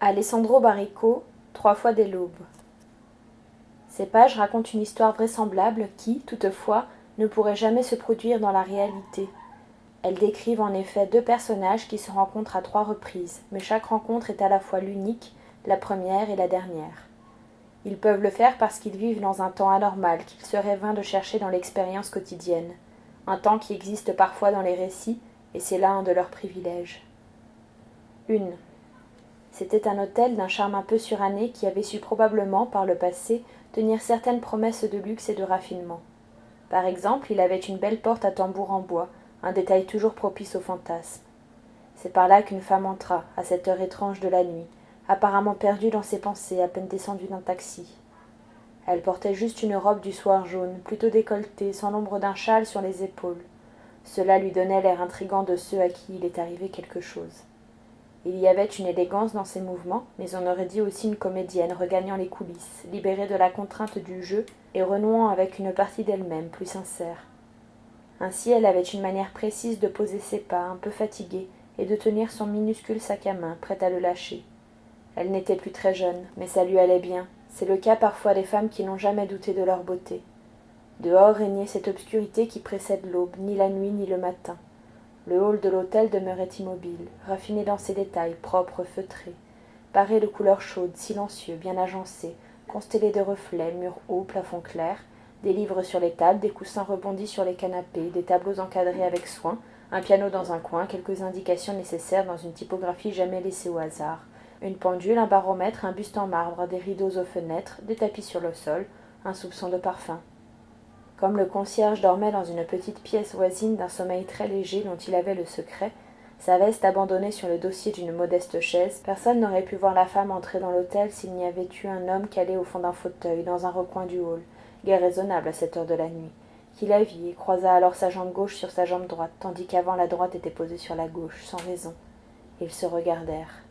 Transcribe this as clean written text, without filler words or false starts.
Alessandro Baricco, 3 fois des l'aube. Ces pages racontent une histoire vraisemblable qui, toutefois, ne pourrait jamais se produire dans la réalité. Elles décrivent en effet 2 personnages qui se rencontrent à 3 reprises, mais chaque rencontre est à la fois l'unique, la première et la dernière. Ils peuvent le faire parce qu'ils vivent dans un temps anormal qu'il serait vain de chercher dans l'expérience quotidienne, un temps qui existe parfois dans les récits, et c'est là un de leurs privilèges. 1. C'était un hôtel d'un charme un peu suranné qui avait su probablement, par le passé, tenir certaines promesses de luxe et de raffinement. Par exemple, il avait une belle porte à tambour en bois, un détail toujours propice au fantasme. C'est par là qu'une femme entra, à cette heure étrange de la nuit, apparemment perdue dans ses pensées, à peine descendue d'un taxi. Elle portait juste une robe du soir jaune, plutôt décolletée, sans l'ombre d'un châle sur les épaules. Cela lui donnait l'air intrigant de ceux à qui il est arrivé quelque chose. Il y avait une élégance dans ses mouvements, mais on aurait dit aussi une comédienne regagnant les coulisses, libérée de la contrainte du jeu et renouant avec une partie d'elle-même plus sincère. Ainsi elle avait une manière précise de poser ses pas, un peu fatigués, et de tenir son minuscule sac à main, prête à le lâcher. Elle n'était plus très jeune, mais ça lui allait bien. C'est le cas parfois des femmes qui n'ont jamais douté de leur beauté. Dehors régnait cette obscurité qui précède l'aube, ni la nuit ni le matin. Le hall de l'hôtel demeurait immobile, raffiné dans ses détails, propre, feutré, paré de couleurs chaudes, silencieux, bien agencé, constellé de reflets, murs hauts, plafond clair, des livres sur les tables, des coussins rebondis sur les canapés, des tableaux encadrés avec soin, un piano dans un coin, quelques indications nécessaires dans une typographie jamais laissée au hasard, une pendule, un baromètre, un buste en marbre, des rideaux aux fenêtres, des tapis sur le sol, un soupçon de parfum. Comme le concierge dormait dans une petite pièce voisine d'un sommeil très léger dont il avait le secret, sa veste abandonnée sur le dossier d'une modeste chaise, personne n'aurait pu voir la femme entrer dans l'hôtel s'il n'y avait eu un homme calé au fond d'un fauteuil, dans un recoin du hall, guère raisonnable à cette heure de la nuit, qui la vit et croisa alors sa jambe gauche sur sa jambe droite, tandis qu'avant la droite était posée sur la gauche, sans raison. Ils se regardèrent.